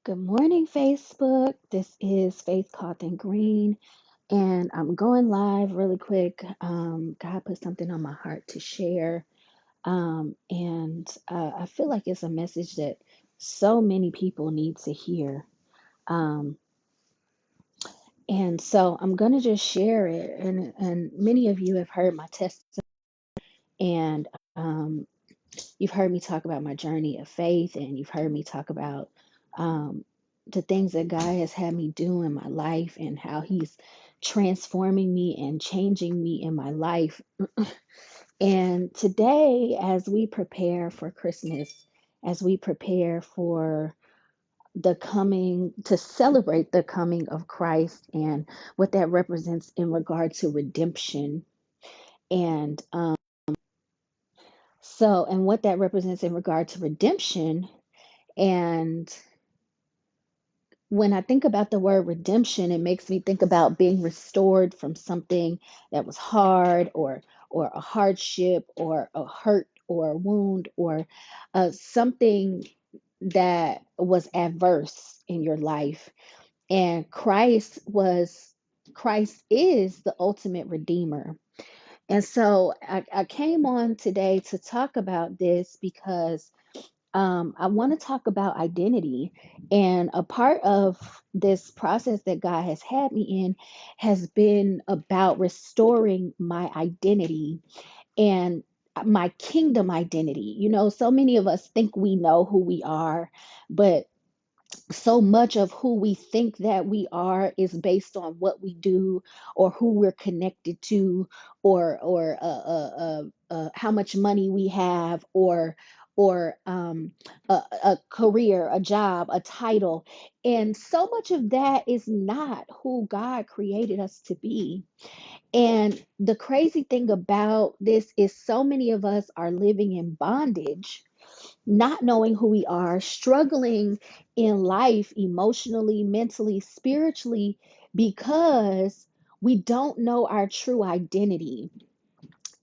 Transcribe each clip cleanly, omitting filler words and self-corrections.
Good morning, Facebook. This is Faith Cawthon-Green, and I'm going live really quick. God put something on my heart to share, and I feel like it's a message that so many people need to hear. Um, and so I'm going to just share it. And many of you have heard my testimony, and um, you've heard me talk about my journey of faith, and you've heard me talk about um, the things that God has had me do in my life and how He's transforming me and changing me in my life. And today, as we prepare for Christmas, as we prepare for the coming, to celebrate the coming of Christ and what that represents in regard to redemption. And and what that represents in regard to redemption. And when I think about the word redemption, it makes me think about being restored from something that was hard or a hardship or a hurt or a wound or something that was adverse in your life. And Christ is the ultimate redeemer. And so I came on today to talk about this because I want to talk about identity. And a part of this process that God has had me in has been about restoring my identity and my kingdom identity. You know, so many of us think we know who we are, but so much of who we think that we are is based on what we do or who we're connected to or how much money we have or a career, a job, a title. And so much of that is not who God created us to be. And the crazy thing about this is so many of us are living in bondage, not knowing who we are, struggling in life emotionally, mentally, spiritually, because we don't know our true identity.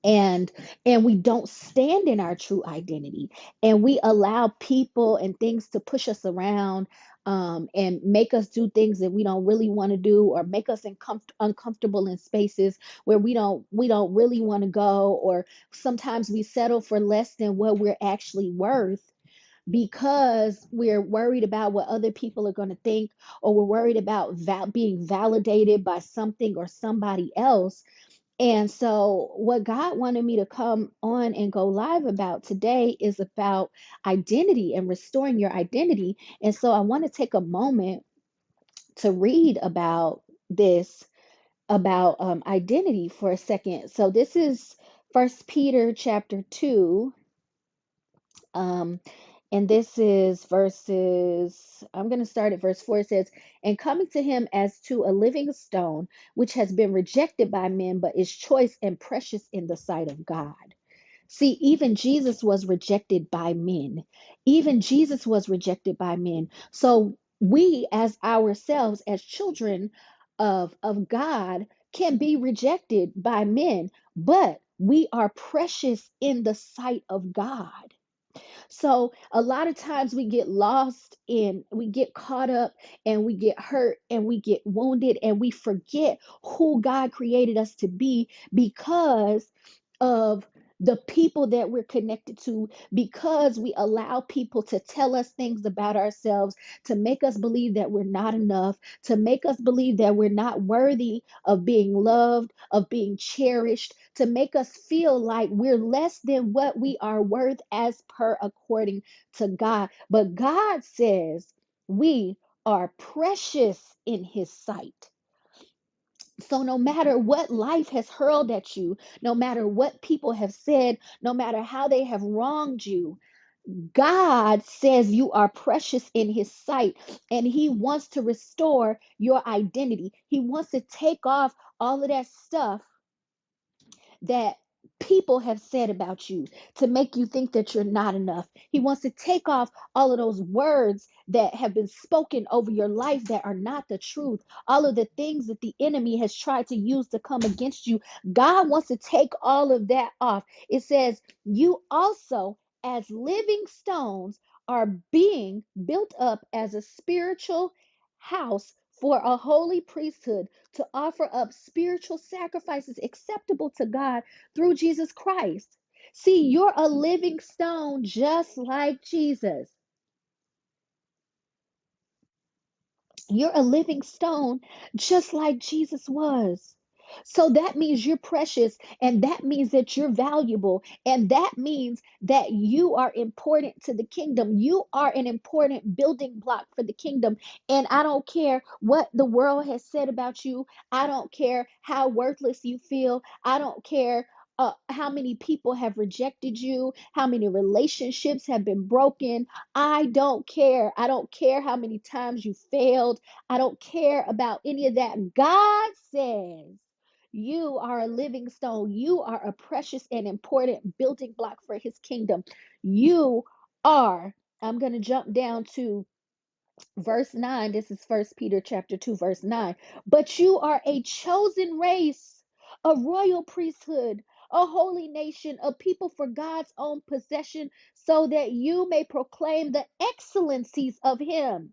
And we don't stand in our true identity, and we allow people and things to push us around, and make us do things that we don't really want to do, or make us uncomfortable in spaces where we don't really want to go, or sometimes we settle for less than what we're actually worth because we're worried about what other people are going to think, or we're worried about being validated by something or somebody else. And so, what God wanted me to come on and go live about today is about identity and restoring your identity. And so, I want to take a moment to read about this, about identity for a second. So, this is First Peter chapter 2. Um, and this is I'm going to start at verse 4. It says, "And coming to him as to a living stone, which has been rejected by men, but is choice and precious in the sight of God." See, even Jesus was rejected by men. Even Jesus was rejected by men. So we, as ourselves, as children of God, can be rejected by men, but we are precious in the sight of God. So a lot of times we get lost in, we get caught up and we get hurt and we get wounded and we forget who God created us to be because of the people that we're connected to, because we allow people to tell us things about ourselves, to make us believe that we're not enough, to make us believe that we're not worthy of being loved, of being cherished, to make us feel like we're less than what we are worth as per according to God. But God says we are precious in his sight. So, no matter what life has hurled at you, no matter what people have said, no matter how they have wronged you, God says you are precious in his sight, and he wants to restore your identity. He wants to take off all of that stuff that people have said about you to make you think that you're not enough. He wants to take off all of those words that have been spoken over your life that are not the truth, all of the things that the enemy has tried to use to come against you. God wants to take all of that off. It says, "You also, as living stones, are being built up as a spiritual house for a holy priesthood to offer up spiritual sacrifices acceptable to God through Jesus Christ. See, you're a living stone just like Jesus. You're a living stone just like Jesus was. So that means you're precious, and that means that you're valuable, and that means that you are important to the kingdom. You are an important building block for the kingdom. And I don't care what the world has said about you, I don't care how worthless you feel, I don't care. How many people have rejected you? How many relationships have been broken? I don't care. I don't care how many times you failed. I don't care about any of that. God says you are a living stone. You are a precious and important building block for his kingdom. You are, I'm going to jump down to verse 9. This is First Peter chapter 2 verse 9. But you are a chosen race, a royal priesthood, a holy nation, a people for God's own possession, so that you may proclaim the excellencies of him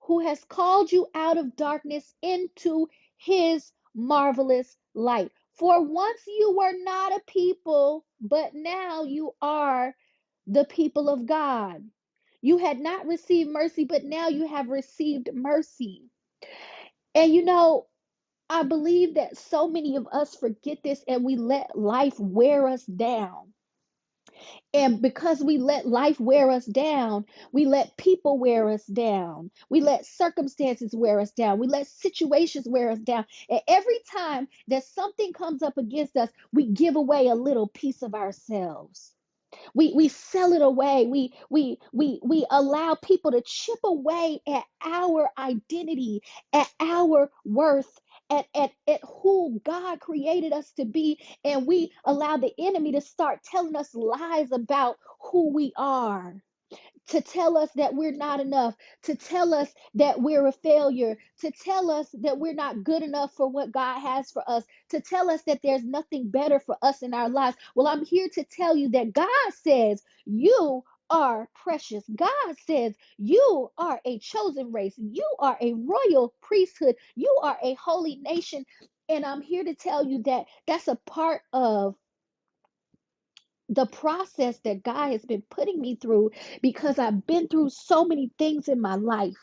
who has called you out of darkness into his marvelous light. For once you were not a people, but now you are the people of God. You had not received mercy, but now you have received mercy. And I believe that so many of us forget this and we let life wear us down. And because we let life wear us down, we let people wear us down. We let circumstances wear us down. We let situations wear us down. And every time that something comes up against us, we give away a little piece of ourselves. We sell it away. We allow people to chip away at our identity, at our worth, at who God created us to be, and we allow the enemy to start telling us lies about who we are, to tell us that we're not enough, to tell us that we're a failure, to tell us that we're not good enough for what God has for us, to tell us that there's nothing better for us in our lives. Well, I'm here to tell you that God says you are precious. God says you are a chosen race. You are a royal priesthood. You are a holy nation. And I'm here to tell you that that's a part of the process that God has been putting me through, because I've been through so many things in my life,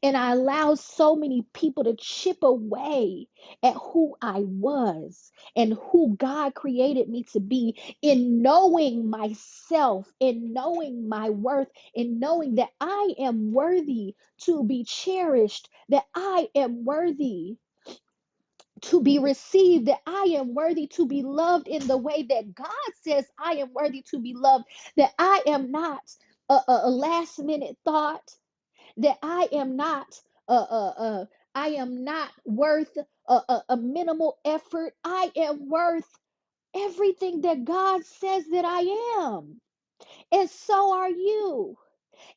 and I allowed so many people to chip away at who I was and who God created me to be, in knowing myself, in knowing my worth, in knowing that I am worthy to be cherished, that I am worthy to be received, that I am worthy to be loved in the way that God says I am worthy to be loved, that I am not a last minute thought, that I am not I am not worth a minimal effort. I am worth everything that God says that I am, and so are you.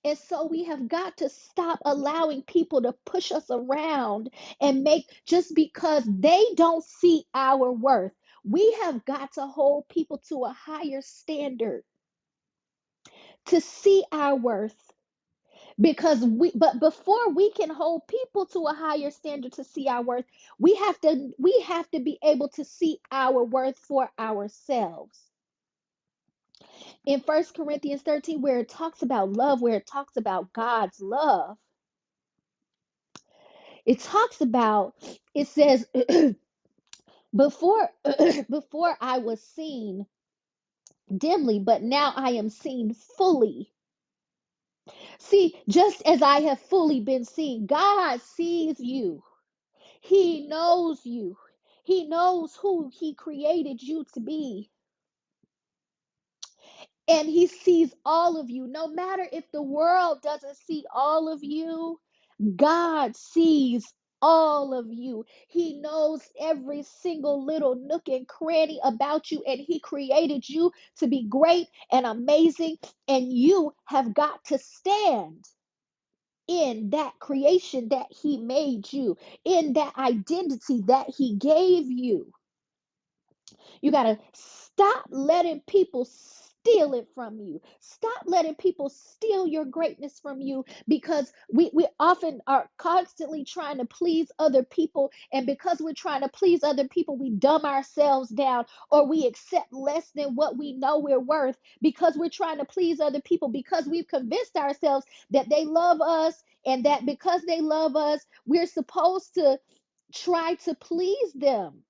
And so we have got to stop allowing people to push us around and make, just because they don't see our worth. We have got to hold people to a higher standard to see our worth. Because but before we can hold people to a higher standard to see our worth, we have to be able to see our worth for ourselves. In First Corinthians 13, where it talks about love, where it talks about God's love, it talks about, it says, before before I was seen dimly, but now I am seen fully. See, just as I have fully been seen, God sees you. He knows you. He knows who he created you to be. And he sees all of you. No matter if the world doesn't see all of you, God sees all of you. He knows every single little nook and cranny about you, and he created you to be great and amazing. And you have got to stand in that creation that he made you, in that identity that he gave you. You got to stop letting people steal it from you. Stop letting people steal your greatness from you, because we often are constantly trying to please other people. And because we're trying to please other people, we dumb ourselves down, or we accept less than what we know we're worth because we're trying to please other people, because we've convinced ourselves that they love us, and that because they love us, we're supposed to try to please them.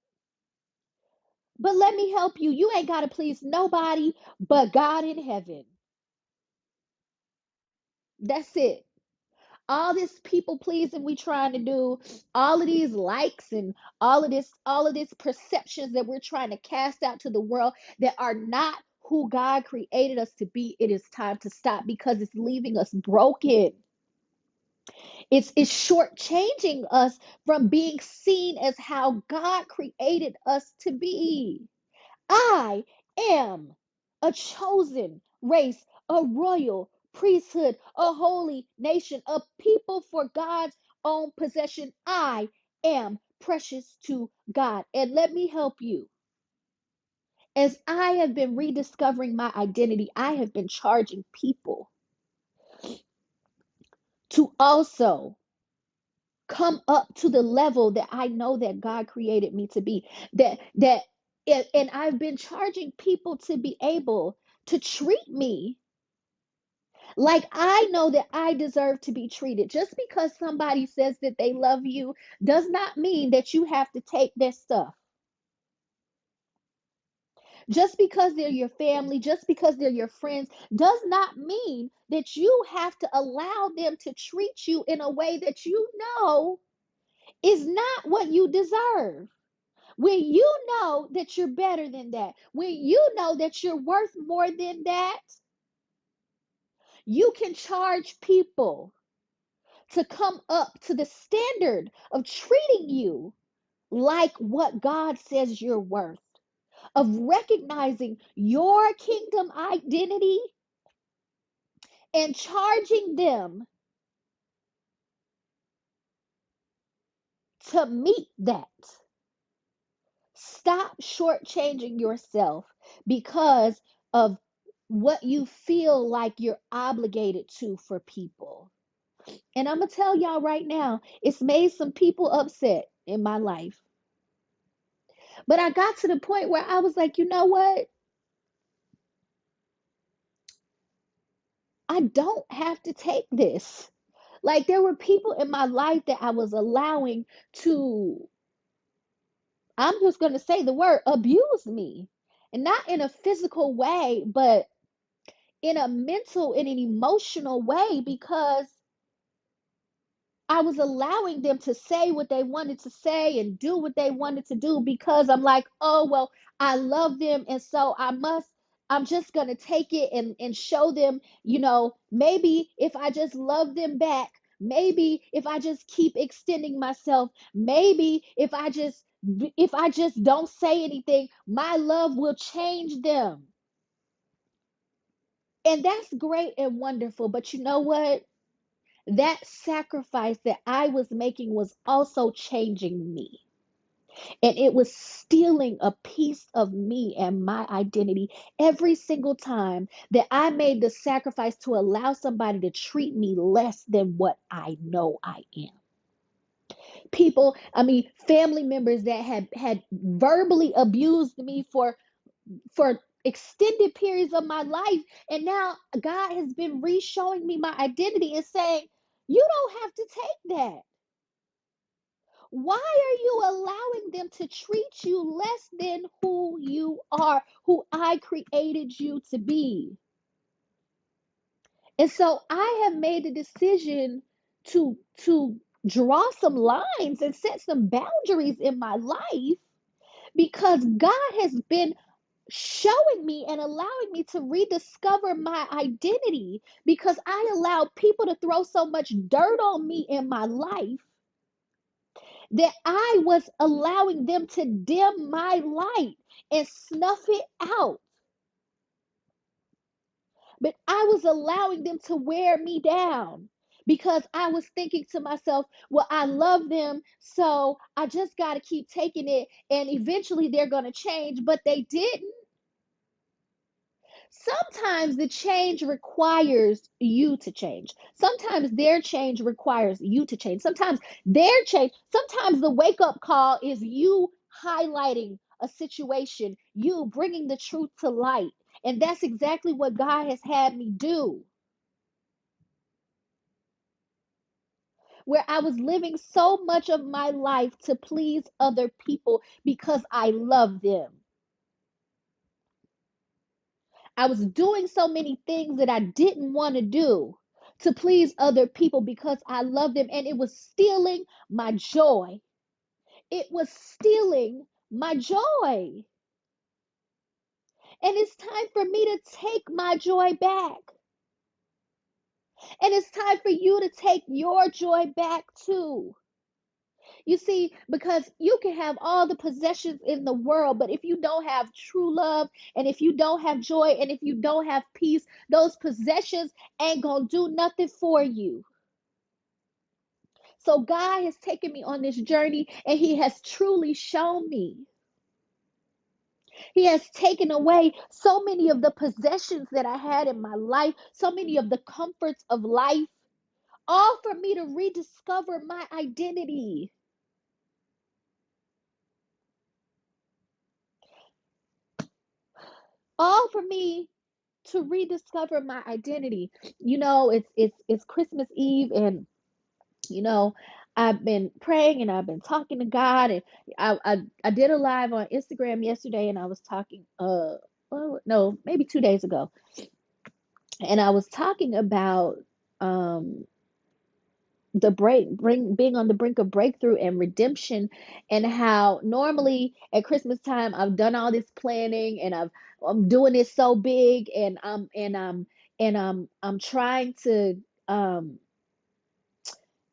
But let me help you. You ain't got to please nobody but God in heaven. That's it. All this people pleasing we trying to do, all of these likes and all of this perceptions that we're trying to cast out to the world that are not who God created us to be, it is time to stop, because it's leaving us broken. It's shortchanging us from being seen as how God created us to be. I am a chosen race, a royal priesthood, a holy nation, a people for God's own possession. I am precious to God. And let me help you. As I have been rediscovering my identity, I have been charging people to also come up to the level that I know that God created me to be. And I've been charging people to be able to treat me like I know that I deserve to be treated. Just because somebody says that they love you does not mean that you have to take their stuff. Just because they're your family, just because they're your friends, does not mean that you have to allow them to treat you in a way that you know is not what you deserve. When you know that you're better than that, when you know that you're worth more than that, you can charge people to come up to the standard of treating you like what God says you're worth, of recognizing your kingdom identity and charging them to meet that. Stop shortchanging yourself because of what you feel like you're obligated to for people. And I'm going to tell y'all right now, it's made some people upset in my life. But I got to the point where I was like, you know what? I don't have to take this. Like, there were people in my life that I was allowing to, I'm just going to say the word, abuse me. And not in a physical way, but in a mental and an emotional way, because I was allowing them to say what they wanted to say and do what they wanted to do, because I'm like, oh, well, I love them. And so I'm just going to take it and show them, maybe if I just love them back, maybe if I just keep extending myself, maybe if I just don't say anything, my love will change them. And that's great and wonderful. But you know what? That sacrifice that I was making was also changing me. And it was stealing a piece of me and my identity every single time that I made the sacrifice to allow somebody to treat me less than what I know I am. People, I mean, family members that had verbally abused me for extended periods of my life, and now God has been re-showing me my identity and saying, you don't have to take that. Why are you allowing them to treat you less than who you are, who I created you to be? And so I have made a decision to draw some lines and set some boundaries in my life, because God has been showing me and allowing me to rediscover my identity, because I allowed people to throw so much dirt on me in my life that I was allowing them to dim my light and snuff it out. But I was allowing them to wear me down, because I was thinking to myself, well, I love them, so I just got to keep taking it, and eventually they're going to change. But they didn't. Sometimes the change requires you to change. Sometimes their change requires you to change. Sometimes the wake up call is you highlighting a situation, you bringing the truth to light. And that's exactly what God has had me do. Where I was living so much of my life to please other people because I love them. I was doing so many things that I didn't want to do to please other people because I love them, and it was stealing my joy. It was stealing my joy. And it's time for me to take my joy back. And it's time for you to take your joy back too. You see, because you can have all the possessions in the world, but if you don't have true love, and if you don't have joy, and if you don't have peace, those possessions ain't gonna do nothing for you. So God has taken me on this journey, and He has truly shown me. He has taken away so many of the possessions that I had in my life, so many of the comforts of life, all for me to rediscover my identity. All for me to rediscover my identity. It's Christmas Eve, and you know, I've been praying and I've been talking to God, and I did a live on Instagram yesterday, and I was talking well, no, maybe 2 days ago, and I was talking about um being on the brink of breakthrough and redemption, and how normally at Christmas time I've done all this planning, and I'm doing it so big, and I'm trying to um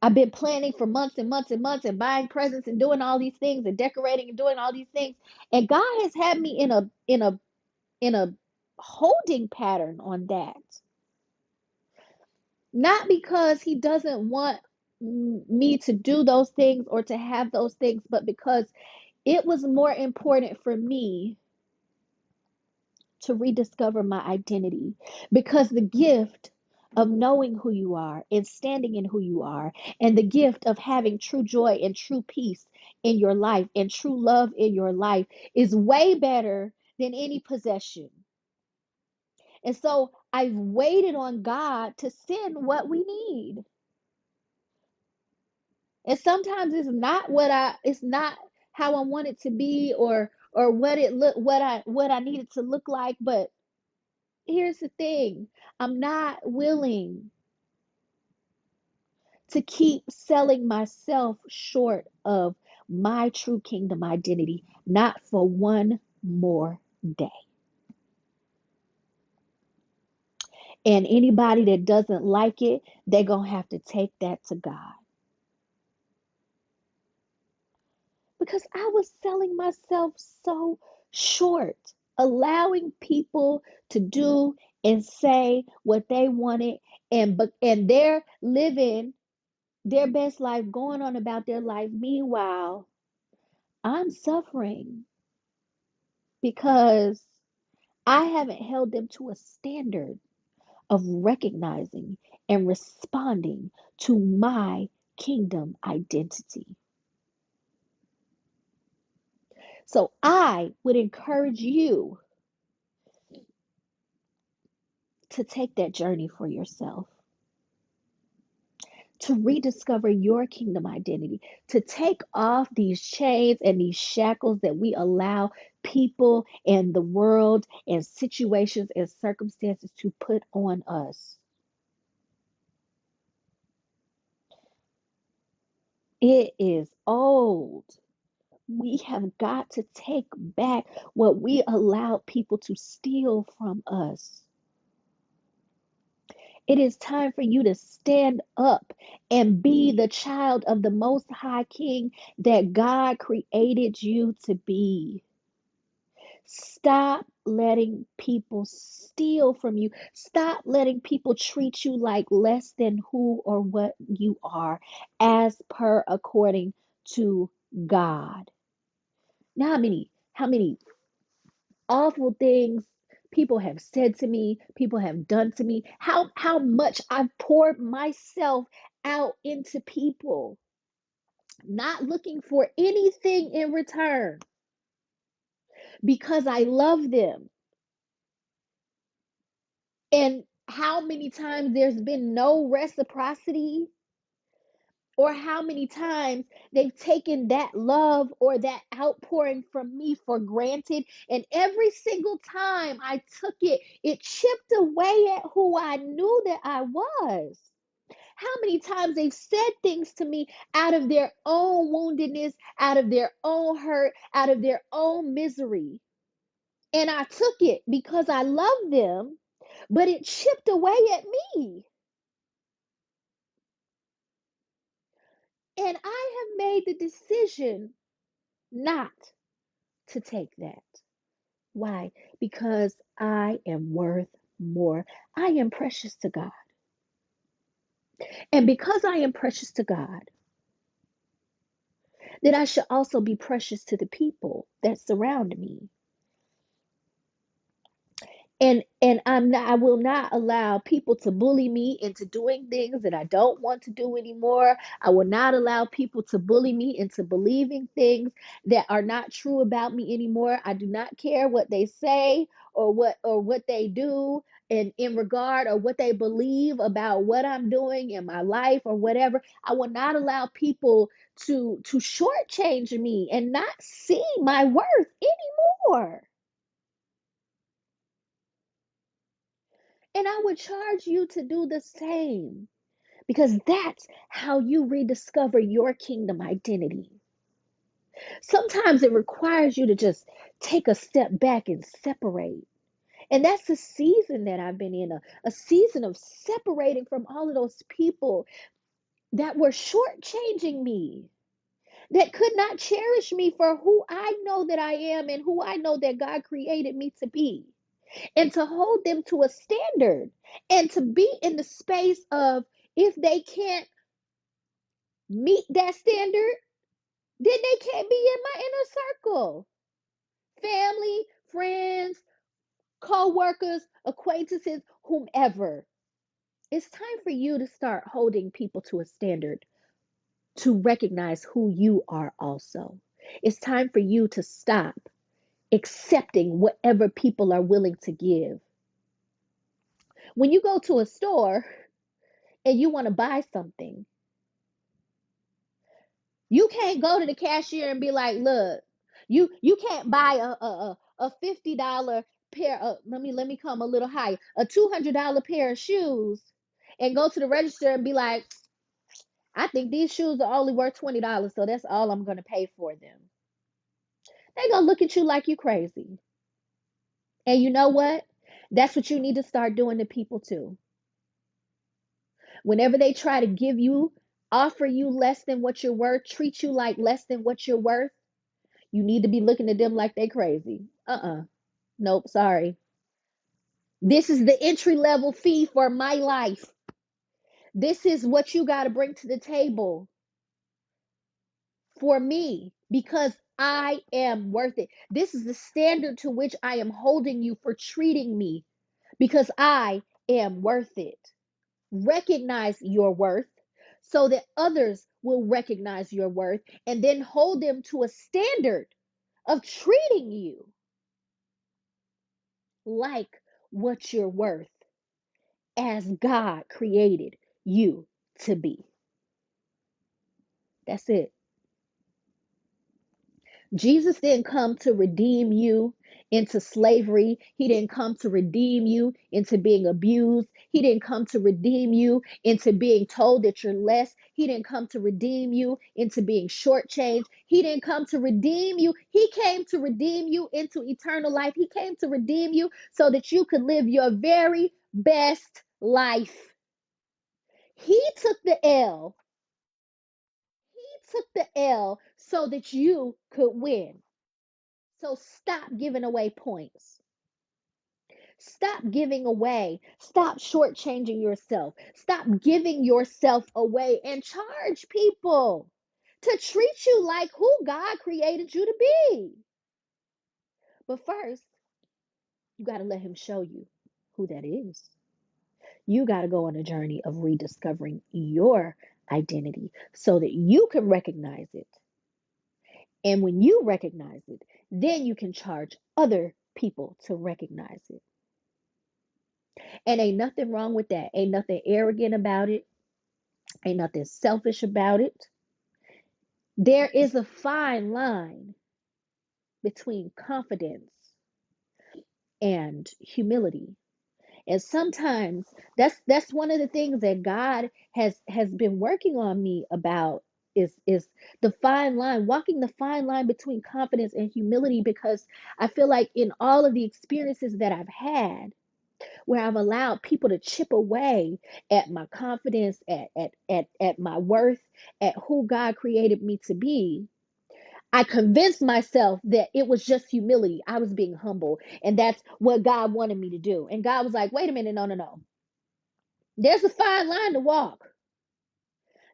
I've been planning for months and months and months, and buying presents and doing all these things and decorating and doing all these things, and God has had me in a holding pattern on that. Not because He doesn't want me to do those things or to have those things, but because it was more important for me to rediscover my identity. Because the gift of knowing who you are and standing in who you are, and the gift of having true joy and true peace in your life and true love in your life is way better than any possession. And so I've waited on God to send what we need. And sometimes it's not how I want it to be, or what I need it to look like. But here's the thing. I'm not willing to keep selling myself short of my true kingdom identity, not for one more day. And anybody that doesn't like it, they're going to have to take that to God. Because I was selling myself so short, allowing people to do and say what they wanted, and they're living their best life, going on about their life. Meanwhile, I'm suffering because I haven't held them to a standard of recognizing and responding to my kingdom identity. So I would encourage you to take that journey for yourself, to rediscover your kingdom identity, to take off these chains and these shackles that we allow people and the world and situations and circumstances to put on us. It is old. We have got to take back what we allowed people to steal from us. It is time for you to stand up and be the child of the Most High King that God created you to be. Stop letting people steal from you. Stop letting people treat you like less than who or what you are, as per according to God. Now, how many awful things people have said to me, people have done to me, how much I've poured myself out into people, not looking for anything in return because I love them. And how many times there's been no reciprocity, or how many times they've taken that love or that outpouring from me for granted. And every single time I took it, it chipped away at who I knew that I was. How many times they've said things to me out of their own woundedness, out of their own hurt, out of their own misery. And I took it because I love them, but it chipped away at me. And I have made the decision not to take that. Why? Because I am worth more. I am precious to God. And because I am precious to God, then I should also be precious to the people that surround me. And I will not allow people to bully me into doing things that I don't want to do anymore. I will not allow people to bully me into believing things that are not true about me anymore. I do not care what they say or what they do in regard or what they believe about what I'm doing in my life or whatever. I will not allow people to shortchange me and not see my worth anymore. And I would charge you to do the same because that's how you rediscover your kingdom identity. Sometimes it requires you to just take a step back and separate. And that's the season that I've been in, a season of separating from all of those people that were shortchanging me, that could not cherish me for who I know that I am and who I know that God created me to be, and to hold them to a standard and to be in the space of, if they can't meet that standard, then they can't be in my inner circle. Family, friends, co-workers, acquaintances, whomever. It's time for you to start holding people to a standard, to recognize who you are also. It's time for you to stop accepting whatever people are willing to give. When you go to a store and you want to buy something, you can't go to the cashier and be like, look, you can't buy a $50 pair of, let me come a little higher, a $200 pair of shoes, and go to the register and be like, I think these shoes are only worth $20, so that's all I'm gonna pay for them. They're gonna look at you like you crazy. And you know what? That's what you need to start doing to people too. Whenever they try to give you, offer you less than what you're worth, treat you like less than what you're worth, you need to be looking at them like they crazy. Nope, sorry. This is the entry level fee for my life. This is what you got to bring to the table for me because I am worth it. This is the standard to which I am holding you for treating me because I am worth it. Recognize your worth so that others will recognize your worth, and then hold them to a standard of treating you like what you're worth as God created you to be. That's it. Jesus didn't come to redeem you into slavery. He didn't come to redeem you into being abused. He didn't come to redeem you into being told that you're less. He didn't come to redeem you into being shortchanged. He didn't come to redeem you. He came to redeem you into eternal life. He came to redeem you so that you could live your very best life. He took the L. He took the L so that you could win. So stop giving away points. Stop giving away. Stop shortchanging yourself. Stop giving yourself away and charge people to treat you like who God created you to be. But first, You got to let him show you who that is. You got to go on a journey of rediscovering your identity so that you can recognize it. And when you recognize it, then you can charge other people to recognize it. And ain't nothing wrong with that. Ain't nothing arrogant about it. Ain't nothing selfish about it. There is a fine line between confidence and humility. And sometimes that's one of the things that God has been working on me about is the fine line, walking the fine line between confidence and humility, because I feel like in all of the experiences that I've had where I've allowed people to chip away at my confidence, at my worth, at who God created me to be, I convinced myself that it was just humility. I was being humble, and that's what God wanted me to do. And God was like, wait a minute, no, no, no. There's a fine line to walk.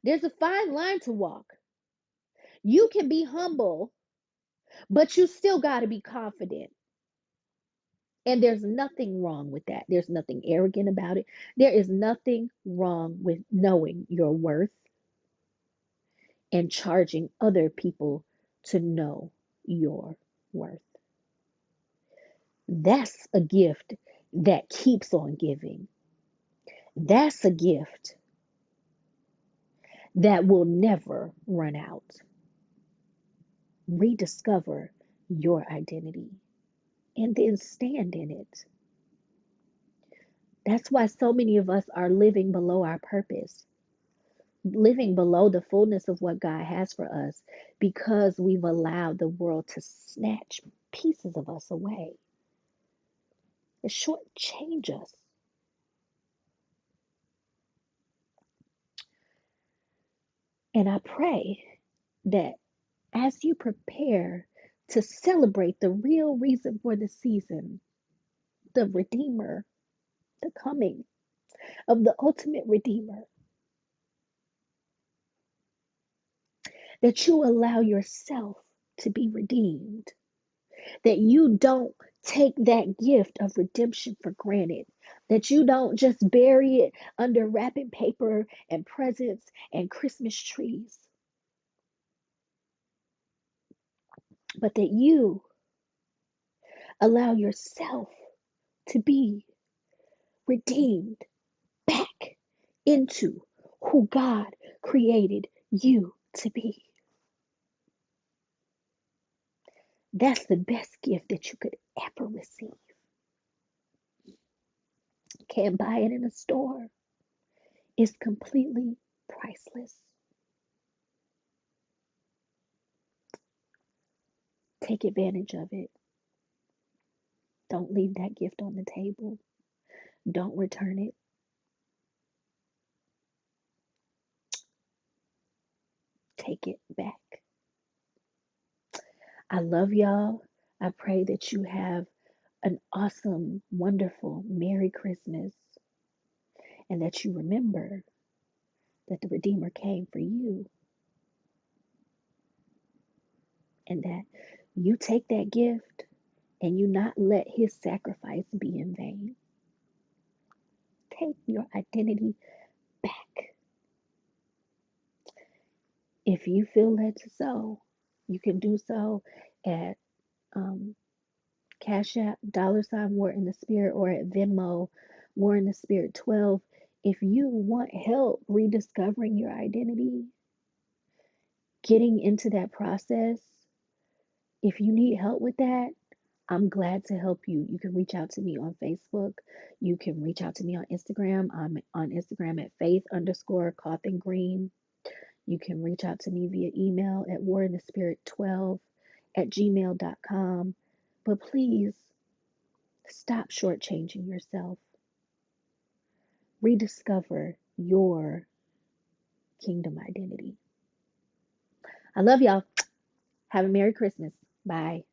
There's a fine line to walk. You can be humble, but you still got to be confident. And there's nothing wrong with that. There's nothing arrogant about it. There is nothing wrong with knowing your worth and charging other people to know your worth. That's a gift that keeps on giving. That's a gift that will never run out. Rediscover your identity and then stand in it. That's why so many of us are living below our purpose, living below the fullness of what God has for us, because we've allowed the world to snatch pieces of us away, to shortchange us. And I pray that as you prepare to celebrate the real reason for the season, the Redeemer, the coming of the ultimate Redeemer, that you allow yourself to be redeemed, that you don't take that gift of redemption for granted, that you don't just bury it under wrapping paper and presents and Christmas trees, but that you allow yourself to be redeemed back into who God created you to be. That's the best gift that you could ever receive. Can't buy it in a store. It's completely priceless. Take advantage of it. Don't leave that gift on the table. Don't return it. Take it back. I love y'all. I pray that you have an awesome, wonderful, Merry Christmas, and that you remember that the Redeemer came for you, and that you take that gift and you not let his sacrifice be in vain. Take your identity back. If you feel led to sow, you can do so at Cash App, $ War in the Spirit, or at Venmo, War in the Spirit 12. If you want help rediscovering your identity, getting into that process, if you need help with that, I'm glad to help you. You can reach out to me on Facebook. You can reach out to me on Instagram. I'm on Instagram at faith_Cawthon-Green. You can reach out to me via email at warinthespirit12@gmail.com. But please stop shortchanging yourself. Rediscover your kingdom identity. I love y'all. Have a Merry Christmas. Bye.